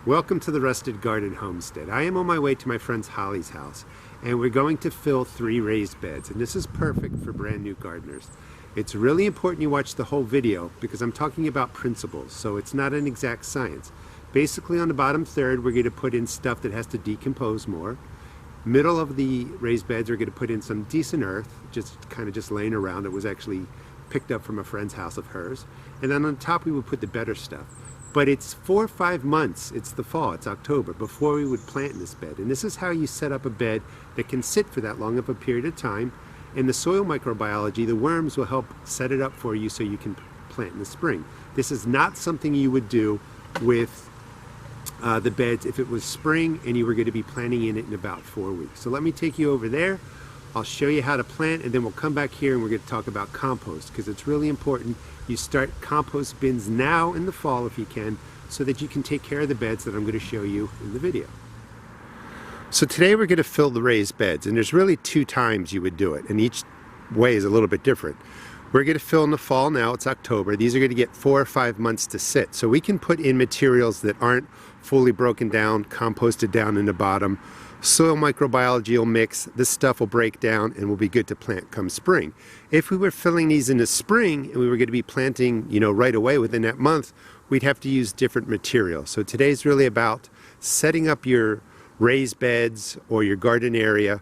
Welcome to the Rusted Garden Homestead. I am on my way to my friend Holly's house, and we're going to fill 3 raised beds, and this is perfect for brand new gardeners. It's really important you watch the whole video because I'm talking about principles, so it's not an exact science. Basically, on the bottom third, we're going to put in stuff that has to decompose more. Middle of the raised beds, we're going to put in some decent earth, just laying around. It was actually picked up from a friend's house of hers. And then on top, we would put the better stuff. But it's 4 or 5 months, it's the fall, it's October, before we would plant in this bed. And this is how you set up a bed that can sit for that long of a period of time. In the soil microbiology, the worms will help set it up for you so you can plant in the spring. This is not something you would do with the beds if it was spring and you were going to be planting in it in about 4 weeks. So let me take you over there. I'll show you how to plant, and then we'll come back here and we're going to talk about compost, because it's really important you start compost bins now in the fall if you can, so that you can take care of the beds that I'm going to show you in the video. So today we're going to fill the raised beds, and there's really 2 times you would do it, and each way is a little bit different. We're going to fill in the fall now, it's October. These are going to get 4 or 5 months to sit. So we can put in materials that aren't fully broken down, composted down in the bottom. Soil microbiology will mix, this stuff will break down and will be good to plant come spring. If we were filling these in the spring and we were going to be planting, right away within that month, we'd have to use different materials. So today's really about setting up your raised beds or your garden area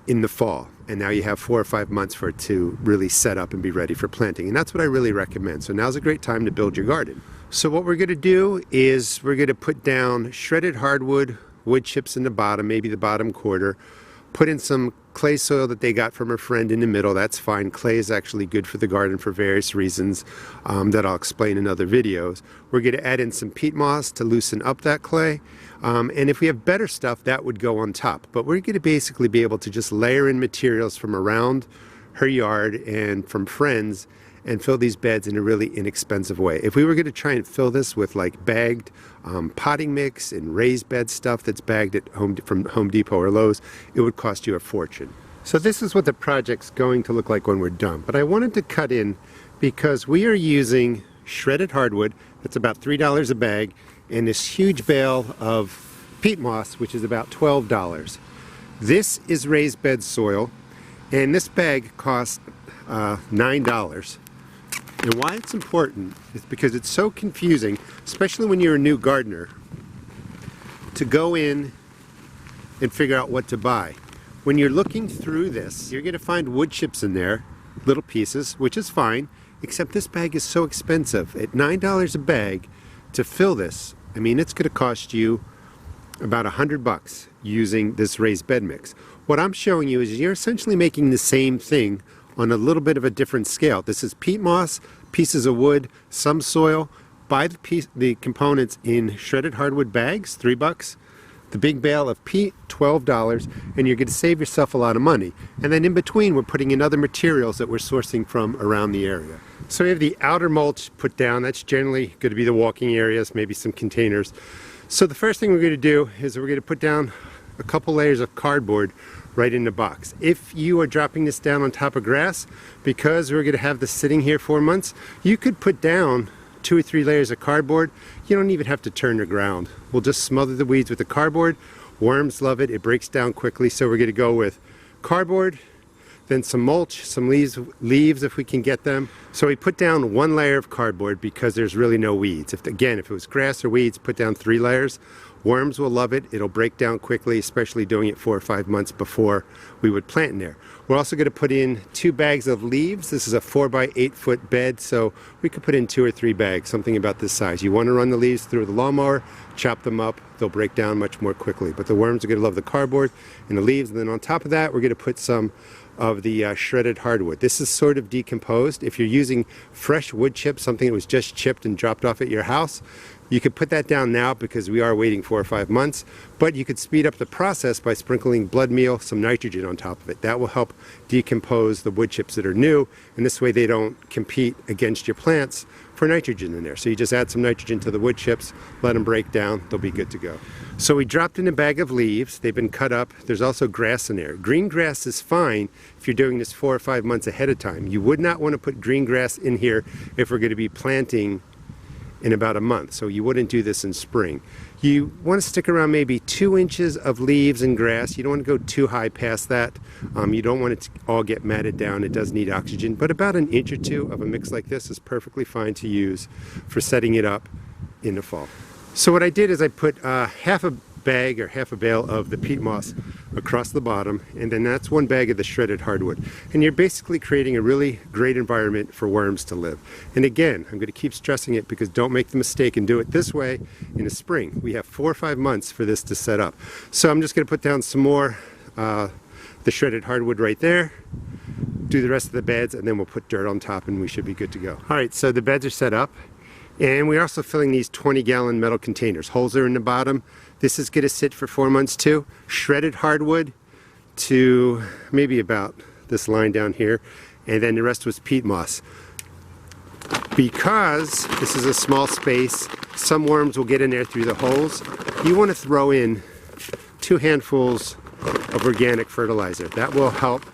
in the fall. And now you have 4 or 5 months for it to really set up and be ready for planting. And that's what I really recommend. So now's a great time to build your garden. So what we're going to do is we're going to put down shredded hardwood, wood chips in the bottom, maybe the bottom quarter. Put in some clay soil that they got from a friend in the middle. That's fine. Clay is actually good for the garden for various reasons that I'll explain in other videos. We're going to add in some peat moss to loosen up that clay. And if we have better stuff, that would go on top. But we're going to basically be able to just layer in materials from around her yard and from friends and fill these beds in a really inexpensive way. If we were going to try and fill this with like bagged potting mix and raised bed stuff that's bagged at from Home Depot or Lowe's, it would cost you a fortune. So this is what the project's going to look like when we're done. But I wanted to cut in because we are using shredded hardwood, that's about $3 a bag, and this huge bale of peat moss, which is about $12. This is raised bed soil, and this bag costs $9. And why it's important is because it's so confusing, especially when you're a new gardener, to go in and figure out what to buy. When you're looking through this, you're going to find wood chips in there, little pieces, which is fine, except this bag is so expensive. At $9 a bag to fill this, I mean, it's going to cost you about $100 using this raised bed mix. What I'm showing you is you're essentially making the same thing on a little bit of a different scale. This is peat moss, pieces of wood, some soil. Buy the components in shredded hardwood bags, $3. The big bale of peat, $12, and you're going to save yourself a lot of money. And then in between, we're putting in other materials that we're sourcing from around the area. So we have the outer mulch put down. That's generally going to be the walking areas, maybe some containers. So the first thing we're going to do is we're going to put down a couple layers of cardboard right in the box. If you are dropping this down on top of grass, because we're going to have this sitting here 4 months, you could put down 2 or 3 layers of cardboard. You don't even have to turn the ground. We'll just smother the weeds with the cardboard. Worms love it. It breaks down quickly. So we're going to go with cardboard, then some mulch, some leaves if we can get them. So we put down 1 layer of cardboard because there's really no weeds. If it was grass or weeds, put down 3 layers. Worms will love it. It'll break down quickly, especially doing it 4 or 5 months before we would plant in there. We're also going to put in 2 bags of leaves. This is a 4 by 8 foot bed, so we could put in 2 or 3 bags, something about this size. You want to run the leaves through the lawnmower, chop them up, they'll break down much more quickly. But the worms are going to love the cardboard and the leaves, and then on top of that, we're going to put some of the shredded hardwood. This is sort of decomposed. If you're using fresh wood chips, something that was just chipped and dropped off at your house, you could put that down now because we are waiting 4 or 5 months, but you could speed up the process by sprinkling blood meal, some nitrogen on top of it. That will help decompose the wood chips that are new, and this way they don't compete against your plants for nitrogen in there. So you just add some nitrogen to the wood chips, let them break down, they'll be good to go. So we dropped in a bag of leaves. They've been cut up. There's also grass in there. Green grass is fine if you're doing this 4 or 5 months ahead of time. You would not want to put green grass in here if we're going to be planting in about a month, so you wouldn't do this in spring. You want to stick around maybe 2 inches of leaves and grass. You don't want to go too high past that. You don't want it to all get matted down. It does need oxygen, but about an inch or two of a mix like this is perfectly fine to use for setting it up in the fall. So what I did is I put half a bag or half a bale of the peat moss across the bottom, and then that's 1 bag of the shredded hardwood. And you're basically creating a really great environment for worms to live. And again, I'm going to keep stressing it because don't make the mistake and do it this way in the spring. We have 4 or 5 months for this to set up. So I'm just going to put down some more the shredded hardwood right there, do the rest of the beds, and then we'll put dirt on top and we should be good to go. All right, so the beds are set up. And we're also filling these 20-gallon metal containers. Holes are in the bottom. This is going to sit for 4 months too. Shredded hardwood to maybe about this line down here. And then the rest was peat moss. Because this is a small space, some worms will get in there through the holes. You want to throw in 2 handfuls of organic fertilizer. That will help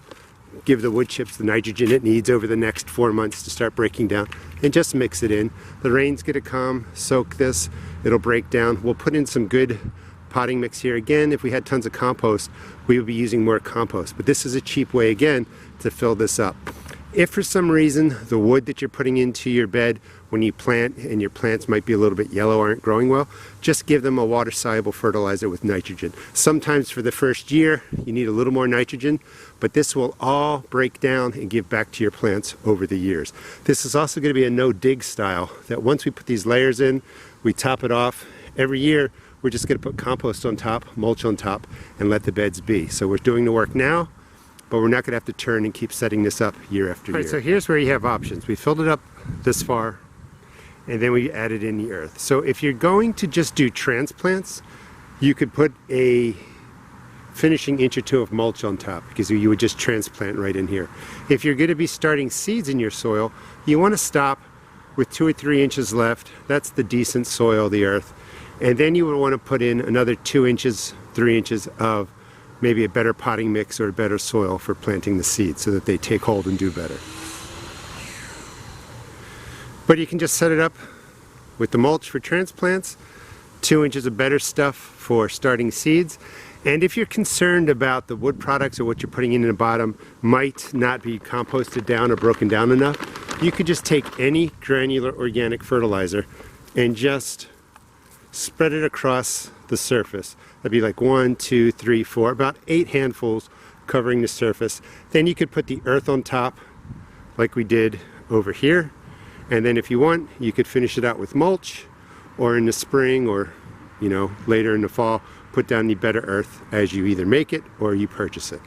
give the wood chips the nitrogen it needs over the next 4 months to start breaking down, and just mix it in. The rain's going to come, soak this, it'll break down. We'll put in some good potting mix here. Again, if we had tons of compost, we would be using more compost, but this is a cheap way again to fill this up. If for some reason the wood that you're putting into your bed when you plant and your plants might be a little bit yellow, aren't growing well, just give them a water-soluble fertilizer with nitrogen. Sometimes for the first year you need a little more nitrogen, but this will all break down and give back to your plants over the years. This is also going to be a no-dig style, that once we put these layers in, we top it off. Every year we're just going to put compost on top, mulch on top, and let the beds be. So we're doing the work now, but we're not going to have to turn and keep setting this up year after year. All right, so here's where you have options. We filled it up this far, and then we added in the earth. So if you're going to just do transplants, you could put a finishing inch or 2 of mulch on top, because you would just transplant right in here. If you're going to be starting seeds in your soil, you want to stop with 2 or 3 inches left. That's the decent soil, the earth. And then you would want to put in another 2 inches, 3 inches of maybe a better potting mix or a better soil for planting the seeds so that they take hold and do better. But you can just set it up with the mulch for transplants, 2 inches of better stuff for starting seeds. And if you're concerned about the wood products or what you're putting in the bottom might not be composted down or broken down enough, you could just take any granular organic fertilizer and just spread it across the surface. That'd be like 1, 2, 3, 4, about 8 handfuls covering the surface. Then you could put the earth on top like we did over here. And then if you want, you could finish it out with mulch, or in the spring, or later in the fall, put down the better earth as you either make it or you purchase it.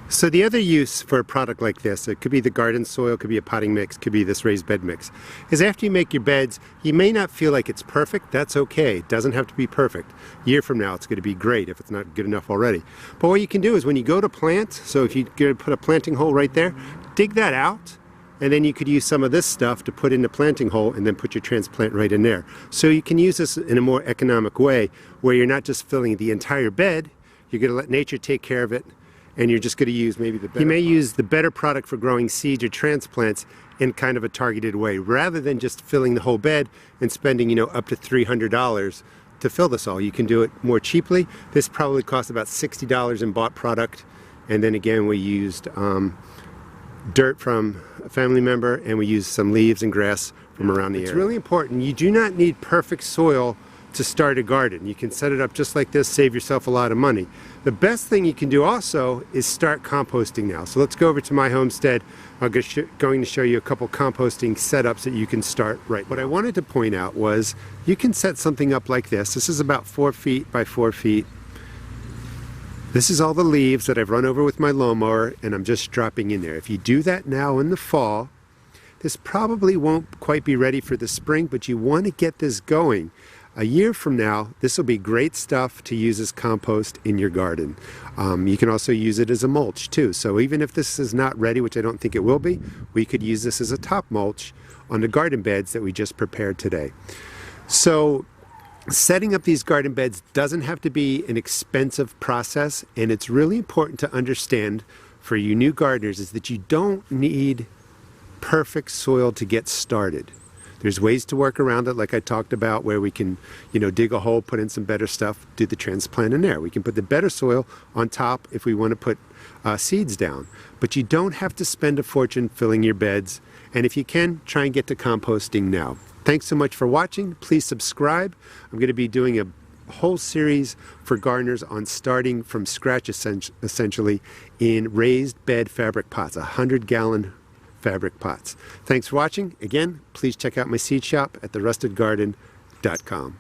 So the other use for a product like this, it could be the garden soil, could be a potting mix, could be this raised bed mix, is after you make your beds, you may not feel like it's perfect. That's okay. It doesn't have to be perfect. A year from now, it's going to be great if it's not good enough already. But what you can do is when you go to plant, so if you're going to put a planting hole right there, dig that out, and then you could use some of this stuff to put in the planting hole and then put your transplant right in there. So you can use this in a more economic way where you're not just filling the entire bed, you're going to let nature take care of it, and you're just going to use maybe the better. You may use the better product for growing seeds or transplants in kind of a targeted way, rather than just filling the whole bed and spending, up to $300 to fill this all. You can do it more cheaply. This probably cost about $60 in bought product, and then again we used dirt from a family member, and we used some leaves and grass from around the area. It's really important. You do not need perfect soil to start a garden. You can set it up just like this, save yourself a lot of money. The best thing you can do also is start composting now. So let's go over to my homestead. I'm going to show you a couple composting setups that you can start right. What I wanted to point out was you can set something up like this. This is about 4 feet by 4 feet. This is all the leaves that I've run over with my lawnmower, and I'm just dropping in there. If you do that now in the fall, this probably won't quite be ready for the spring, but you want to get this going. A year from now, this will be great stuff to use as compost in your garden. You can also use it as a mulch too. So even if this is not ready, which I don't think it will be, we could use this as a top mulch on the garden beds that we just prepared today. So setting up these garden beds doesn't have to be an expensive process, and it's really important to understand for you new gardeners is that you don't need perfect soil to get started. There's ways to work around it, like I talked about, where we can, dig a hole, put in some better stuff, do the transplant in there. We can put the better soil on top if we want to put seeds down. But you don't have to spend a fortune filling your beds. And if you can, try and get to composting now. Thanks so much for watching. Please subscribe. I'm going to be doing a whole series for gardeners on starting from scratch, essentially, in raised bed fabric pots, 100-gallon fabric pots. Thanks for watching. Again, please check out my seed shop at therustedgarden.com.